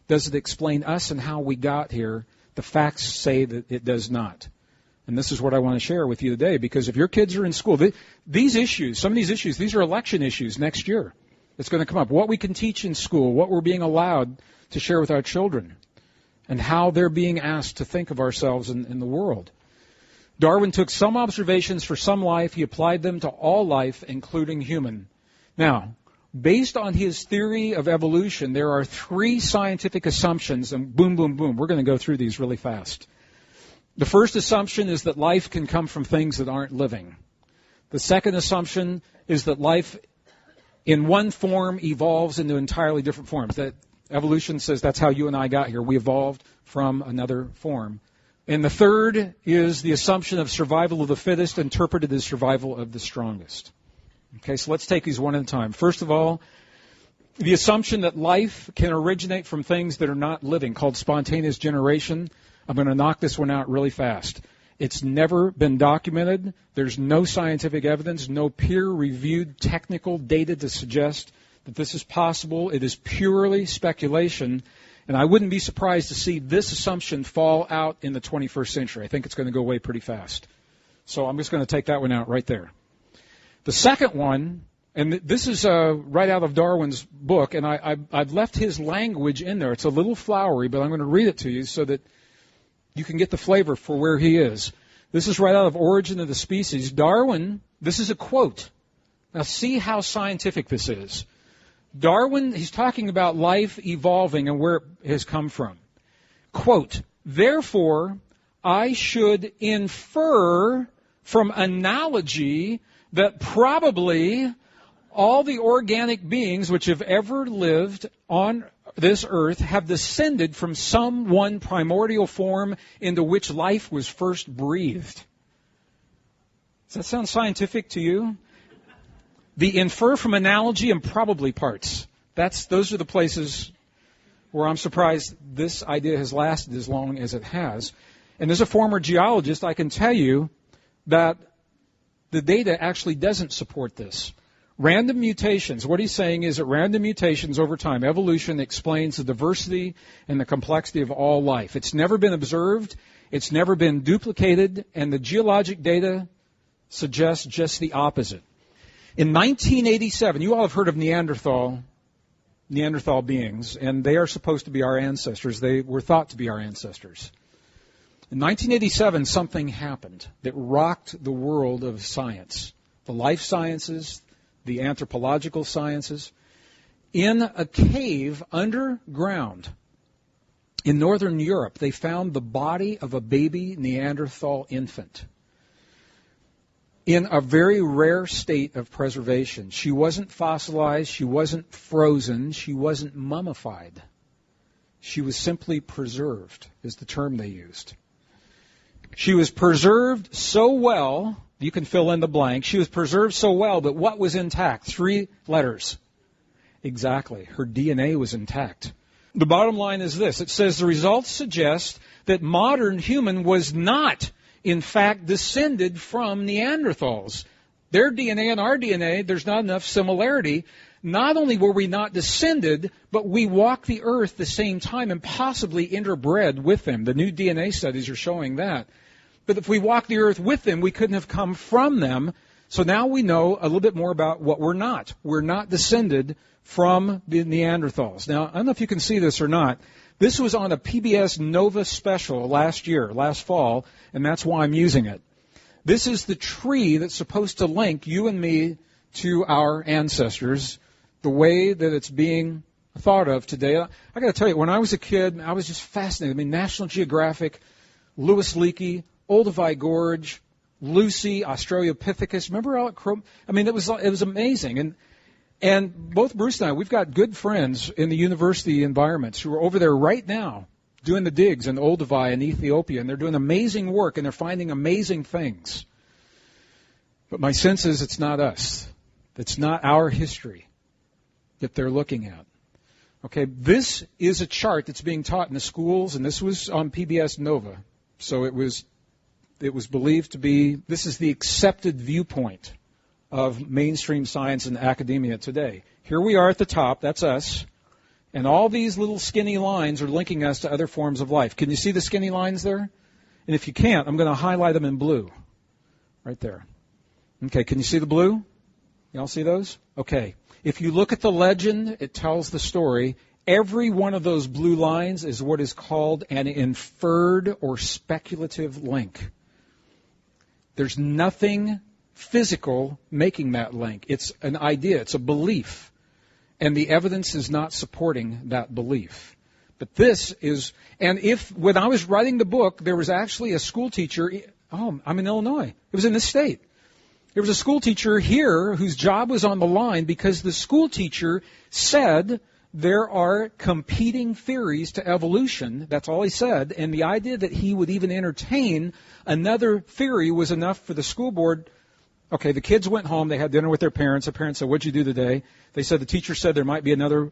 Does it explain us and how we got here? The facts say that it does not. And this is what I want to share with you today, because if your kids are in school, these issues, some of these issues, these are election issues next year. It's going to come up. What we can teach in school, what we're being allowed to share with our children. and how they're being asked to think of ourselves in the world. Darwin took some observations for some life. He applied them to all life, including human. Now, based on his theory of evolution, there are 3 scientific assumptions, and boom, boom, boom. We're going to go through these really fast. The first assumption is that life can come from things that aren't living. The second assumption is that life in one form evolves into entirely different forms. That evolution says that's how you and I got here. We evolved from another form. And the third is the assumption of survival of the fittest, interpreted as survival of the strongest. Okay, so let's take these one at a time. First of all, the assumption that life can originate from things that are not living, called spontaneous generation. I'm going to knock this one out really fast. It's never been documented. There's no scientific evidence, no peer-reviewed technical data to suggest that this is possible. It is purely speculation, and I wouldn't be surprised to see this assumption fall out in the 21st century. I think it's going to go away pretty fast. So I'm just going to take that one out right there. The second one, and this is right out of Darwin's book, and I've left his language in there. It's a little flowery, but I'm going to read it to you so that you can get the flavor for where he is. This is right out of Origin of the Species. Darwin, this is a quote. Now see how scientific this is. Darwin, he's talking about life evolving and where it has come from. Quote, therefore, I should infer from analogy that probably all the organic beings which have ever lived on this earth have descended from some one primordial form into which life was first breathed. Does that sound scientific to you? The infer from analogy and probably parts. Those are the places where I'm surprised this idea has lasted as long as it has. And as a former geologist, I can tell you that the data actually doesn't support this. Random mutations, what he's saying is that random mutations over time, evolution explains the diversity and the complexity of all life. It's never been observed, it's never been duplicated, and the geologic data suggests just the opposite. In 1987, you all have heard of Neanderthal beings, and they are supposed to be our ancestors. They were thought to be our ancestors. In 1987, something happened that rocked the world of science, the life sciences, the anthropological sciences. In a cave underground in northern Europe, they found the body of a baby Neanderthal infant in a very rare state of preservation. She wasn't fossilized, she wasn't frozen, she wasn't mummified. She was simply preserved, is the term they used. She was preserved so well, you can fill in the blank. She was preserved so well, but what was intact? 3 letters. Exactly. Her DNA was intact. The bottom line is this. It says the results suggest that modern human was not, in fact, descended from Neanderthals. Their DNA and our DNA, there's not enough similarity. Not only were we not descended, but we walked the earth the same time and possibly interbred with them. The new DNA studies are showing that. But if we walked the earth with them, we couldn't have come from them. So now we know a little bit more about what we're not. We're not descended from the Neanderthals. Now, I don't know if you can see this or not. This was on a PBS Nova special last fall, and that's why I'm using it. This is the tree that's supposed to link you and me to our ancestors, the way that it's being thought of today. I got to tell you, when I was a kid, I was just fascinated. I mean, National Geographic, Louis Leakey, Olduvai Gorge, Lucy, Australopithecus. Remember all it? I mean, it was amazing. And both Bruce and I, we've got good friends in the university environments who are over there right now doing the digs in Olduvai and Ethiopia, and they're doing amazing work, and they're finding amazing things. But my sense is it's not us. It's not our history that they're looking at. Okay, this is a chart that's being taught in the schools, and this was on PBS Nova. So it was believed to be, this is the accepted viewpoint of mainstream science and academia today. Here we are at the top, that's us, and all these little skinny lines are linking us to other forms of life. Can you see the skinny lines there? And if you can't, I'm going to highlight them in blue, right there. Okay, can you see the blue? Y'all see those? Okay. If you look at the legend, it tells the story. Every one of those blue lines is what is called an inferred or speculative link. There's nothing physical making that link. It's an idea. It's a belief. And the evidence is not supporting that belief. But this is, and when I was writing the book, there was actually a school teacher, I'm in Illinois. It was in this state. There was a school teacher here whose job was on the line because the school teacher said there are competing theories to evolution. That's all he said. And the idea that he would even entertain another theory was enough for the school board. Okay, the kids went home. They had dinner with their parents. The parents said, "What'd you do today?" They said the teacher said there might be another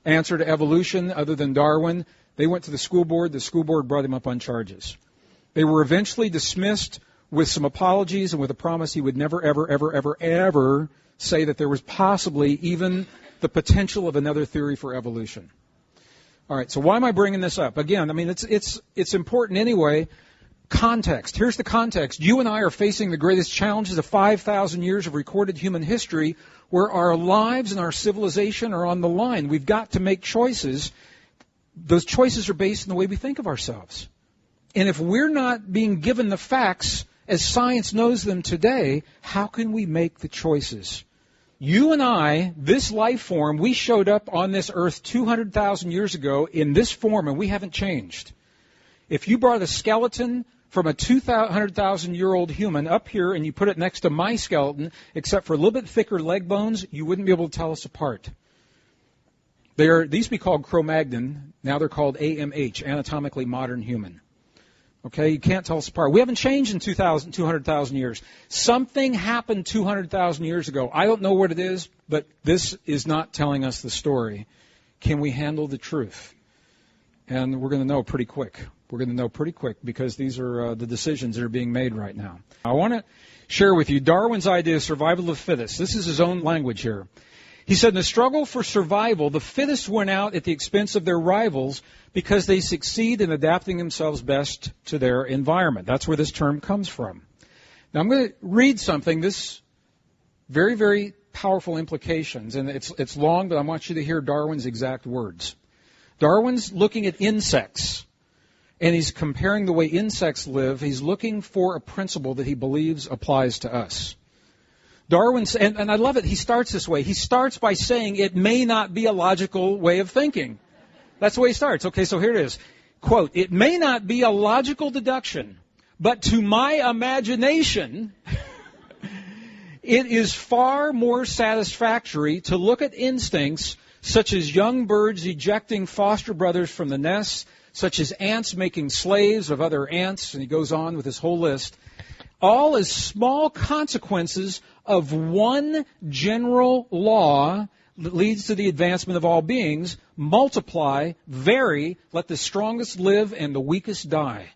answer to evolution other than Darwin. They went to the school board. The school board brought him up on charges. They were eventually dismissed with some apologies and with a promise he would never, ever, ever, ever, ever say that there was possibly even the potential of another theory for evolution. All right, so why am I bringing this up? Again, I mean, it's important anyway. Context. Here's the context. You and I are facing the greatest challenges of 5,000 years of recorded human history where our lives and our civilization are on the line. We've got to make choices. Those choices are based on the way we think of ourselves. And if we're not being given the facts as science knows them today, how can we make the choices? You and I, this life form, we showed up on this earth 200,000 years ago in this form, and we haven't changed. If you brought a skeleton from a 200,000-year-old human up here and you put it next to my skeleton, except for a little bit thicker leg bones, you wouldn't be able to tell us apart. These used to be called Cro-Magnon. Now they're called AMH, Anatomically Modern Human. Okay, you can't tell us apart. We haven't changed in 200,000 years. Something happened 200,000 years ago. I don't know what it is, but this is not telling us the story. Can we handle the truth? And we're going to know pretty quick. We're going to know pretty quick because these are the decisions that are being made right now. I want to share with you Darwin's idea of survival of the fittest. This is his own language here. He said, in the struggle for survival, the fittest went out at the expense of their rivals because they succeed in adapting themselves best to their environment. That's where this term comes from. Now, I'm going to read something, this very, very powerful implications, and it's long, but I want you to hear Darwin's exact words. Darwin's looking at insects, and he's comparing the way insects live. He's looking for a principle that he believes applies to us. Darwin's, and I love it, he starts this way. He starts by saying it may not be a logical way of thinking. That's the way he starts. Okay, so here it is. Quote, it may not be a logical deduction, but to my imagination, it is far more satisfactory to look at instincts such as young birds ejecting foster brothers from the nest, such as ants making slaves of other ants, and he goes on with his whole list, all as small consequences of one general law that leads to the advancement of all beings: multiply, vary, let the strongest live and the weakest die.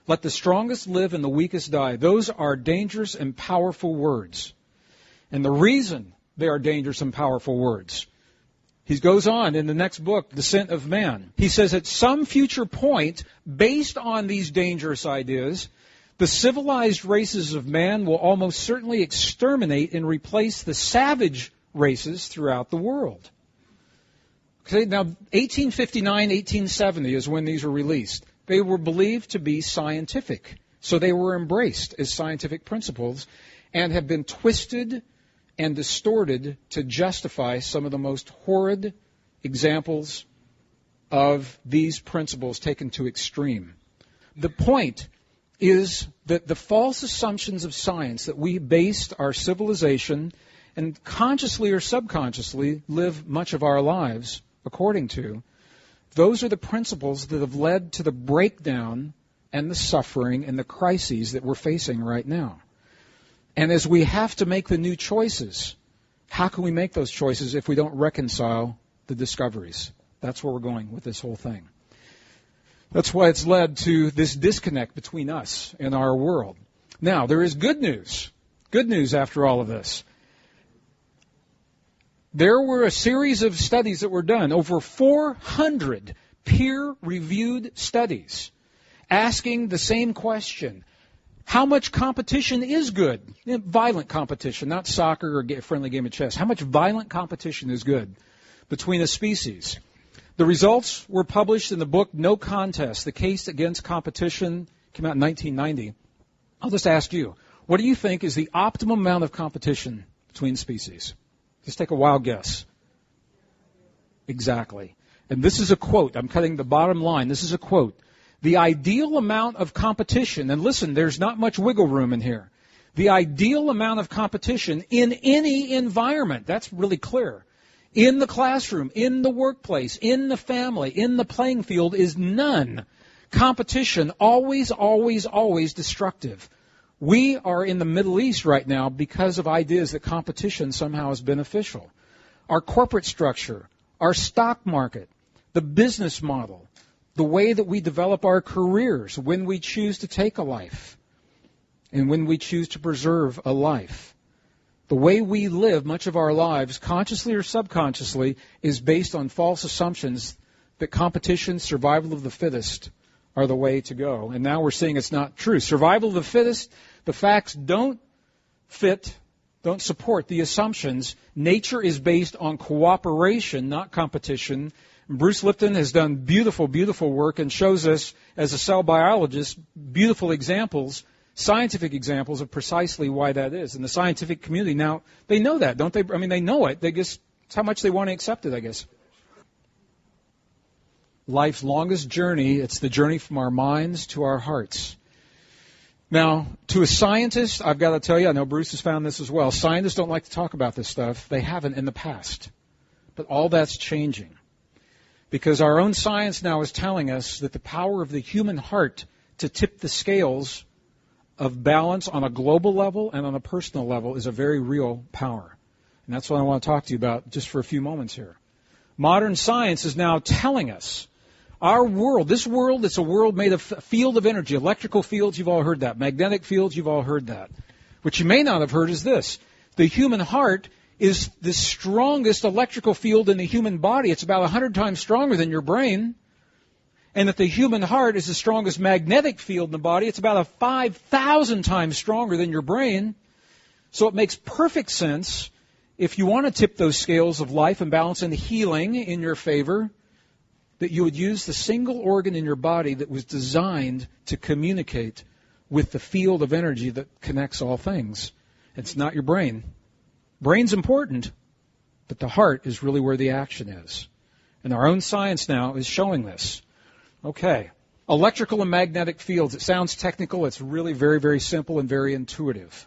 Let the strongest live and the weakest die. Those are dangerous and powerful words. And the reason they are dangerous and powerful words, he goes on in the next book, Descent of Man. He says at some future point, based on these dangerous ideas, the civilized races of man will almost certainly exterminate and replace the savage races throughout the world. Okay, now, 1859, 1870 is when these were released. They were believed to be scientific, so they were embraced as scientific principles and have been twisted and distorted to justify some of the most horrid examples of these principles taken to extreme. The point is that the false assumptions of science that we based our civilization and consciously or subconsciously live much of our lives according to, those are the principles that have led to the breakdown and the suffering and the crises that we're facing right now. And as we have to make the new choices, how can we make those choices if we don't reconcile the discoveries? That's where we're going with this whole thing. That's why it's led to this disconnect between us and our world. Now, there is good news. Good news after all of this. There were a series of studies that were done, over 400 peer-reviewed studies, asking the same question. How much competition is good? Violent competition, not soccer or a friendly game of chess. How much violent competition is good between a species? The results were published in the book No Contest, The Case Against Competition, came out in 1990. I'll just ask you, what do you think is the optimum amount of competition between species? Just take a wild guess. Exactly. And this is a quote. I'm cutting the bottom line. This is a quote. The ideal amount of competition, and listen, there's not much wiggle room in here. The ideal amount of competition in any environment, that's really clear. In the classroom, in the workplace, in the family, in the playing field is none. Competition, always, always, always destructive. We are in the Middle East right now because of ideas that competition somehow is beneficial. Our corporate structure, our stock market, the business model, the way that we develop our careers, when we choose to take a life, and when we choose to preserve a life. The way we live much of our lives, consciously or subconsciously, is based on false assumptions that competition, survival of the fittest, are the way to go. And now we're seeing it's not true. Survival of the fittest, the facts don't support the assumptions. Nature is based on cooperation, not competition. Bruce Lipton has done beautiful, beautiful work and shows us, as a cell biologist, beautiful examples, scientific examples of precisely why that is. And the scientific community now, they know that, don't they? I mean, they know it. It's how much they want to accept it, I guess. Life's longest journey, it's the journey from our minds to our hearts. Now, to a scientist, I've got to tell you, I know Bruce has found this as well, scientists don't like to talk about this stuff. They haven't in the past. But all that's changing. Because our own science now is telling us that the power of the human heart to tip the scales of balance on a global level and on a personal level is a very real power. And that's what I want to talk to you about just for a few moments here. Modern science is now telling us our world, this world, it's a world made of a field of energy. Electrical fields, you've all heard that. Magnetic fields, you've all heard that. What you may not have heard is this. The human heart is the strongest electrical field in the human body. It's about 100 times stronger than your brain. And that the human heart is the strongest magnetic field in the body. It's about 5,000 times stronger than your brain. So it makes perfect sense, if you want to tip those scales of life and balance and healing in your favor, that you would use the single organ in your body that was designed to communicate with the field of energy that connects all things. It's not your brain. Brain's important, but the heart is really where the action is. And our own science now is showing this. Okay. Electrical and magnetic fields. It sounds technical. It's really very, very simple and very intuitive.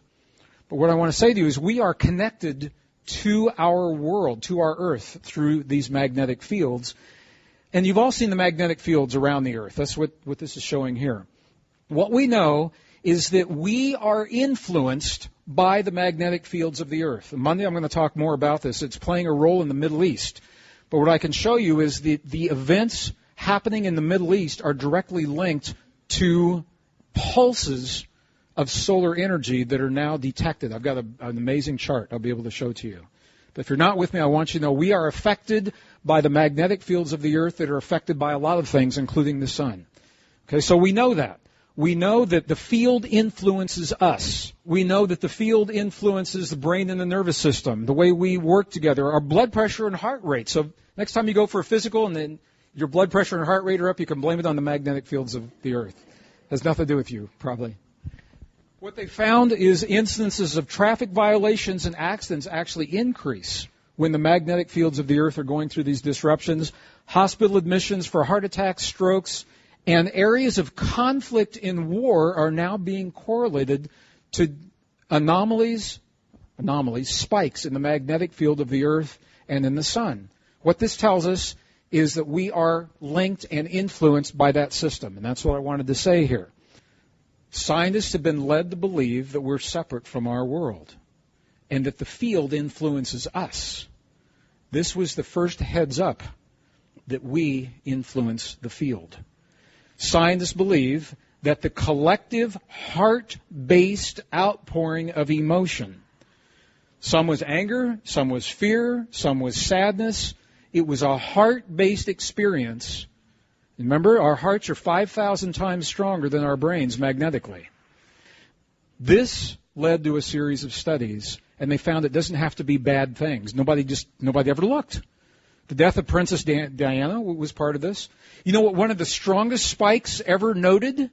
But what I want to say to you is we are connected to our world, to our earth, through these magnetic fields. And you've all seen the magnetic fields around the earth. That's what this is showing here. What we know is that we are influenced by the magnetic fields of the earth. On Monday I'm going to talk more about this. It's playing a role in the Middle East. But what I can show you is the events happening in the Middle East are directly linked to pulses of solar energy that are now detected. I've got an amazing chart I'll be able to show to you. But if you're not with me, I want you to know we are affected by the magnetic fields of the earth that are affected by a lot of things, including the sun. Okay, so we know that. We know that the field influences us. We know that the field influences the brain and the nervous system, the way we work together, our blood pressure and heart rate. So next time you go for a physical and then your blood pressure and heart rate are up, you can blame it on the magnetic fields of the earth. It has nothing to do with you, probably. What they found is instances of traffic violations and accidents actually increase when the magnetic fields of the earth are going through these disruptions. Hospital admissions for heart attacks, strokes, and areas of conflict in war are now being correlated to anomalies, spikes in the magnetic field of the earth and in the sun. What this tells us is that we are linked and influenced by that system. And that's what I wanted to say here. Scientists have been led to believe that we're separate from our world and that the field influences us. This was the first heads up that we influence the field. Scientists believe that the collective heart-based outpouring of emotion, some was anger, some was fear, some was sadness, it was a heart-based experience. Remember, our hearts are 5,000 times stronger than our brains magnetically. This led to a series of studies, and they found it doesn't have to be bad things. Nobody ever looked. The death of Princess Diana was part of this. You know what one of the strongest spikes ever noted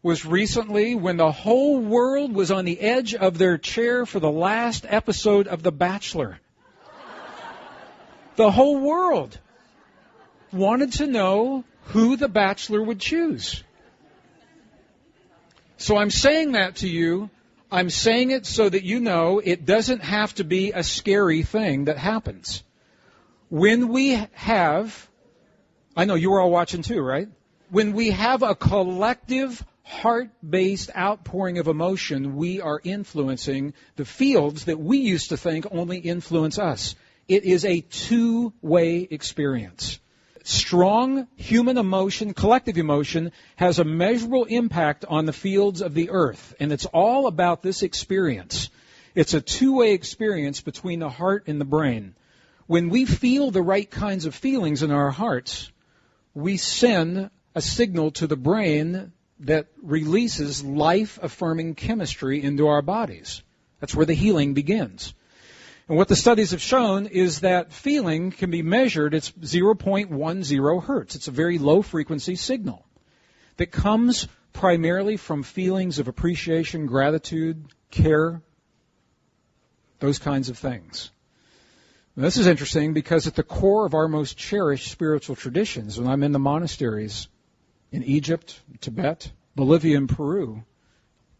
was recently when the whole world was on the edge of their chair for the last episode of The Bachelor. The whole world wanted to know who the Bachelor would choose. So I'm saying that to you. I'm saying it so that you know it doesn't have to be a scary thing that happens. When we have, I know you were all watching too, right? When we have a collective heart-based outpouring of emotion, we are influencing the fields that we used to think only influence us. It is a two-way experience. Strong human emotion, collective emotion, has a measurable impact on the fields of the earth. And it's all about this experience. It's a two-way experience between the heart and the brain. When we feel the right kinds of feelings in our hearts, we send a signal to the brain that releases life-affirming chemistry into our bodies. That's where the healing begins. And what the studies have shown is that feeling can be measured. It's 0.10 hertz. It's a very low-frequency signal that comes primarily from feelings of appreciation, gratitude, care, those kinds of things. And this is interesting because at the core of our most cherished spiritual traditions, when I'm in the monasteries in Egypt, Tibet, Bolivia, and Peru,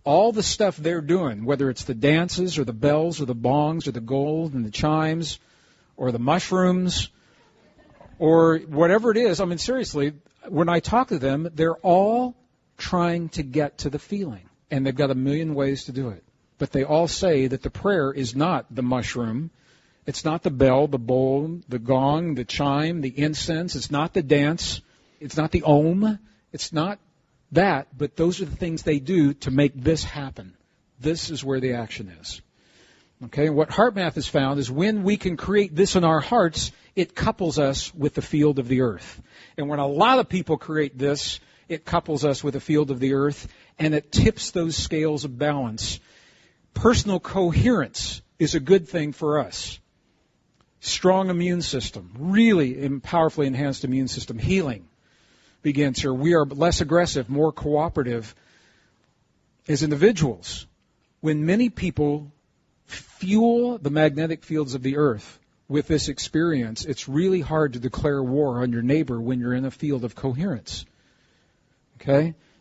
all the stuff they're doing, whether it's the dances or the bells or the bongs or the gold and the chimes or the mushrooms or whatever it is, I mean, seriously, when I talk to them, they're all trying to get to the feeling. And they've got a million ways to do it. But they all say that the prayer is not the mushroom. It's not the bell, the bowl, the gong, the chime, the incense. It's not the dance. It's not the om. It's not that, but those are the things they do to make this happen. This is where the action is. Okay, what HeartMath has found is when we can create this in our hearts, it couples us with the field of the earth. And when a lot of people create this, it couples us with the field of the earth, and it tips those scales of balance. Personal coherence is a good thing for us. Strong immune system, really powerfully enhanced immune system, healing begins here. We are less aggressive, more cooperative as individuals. When many people fuel the magnetic fields of the earth with this experience, it's really hard to declare war on your neighbor when you're in a field of coherence. Okay?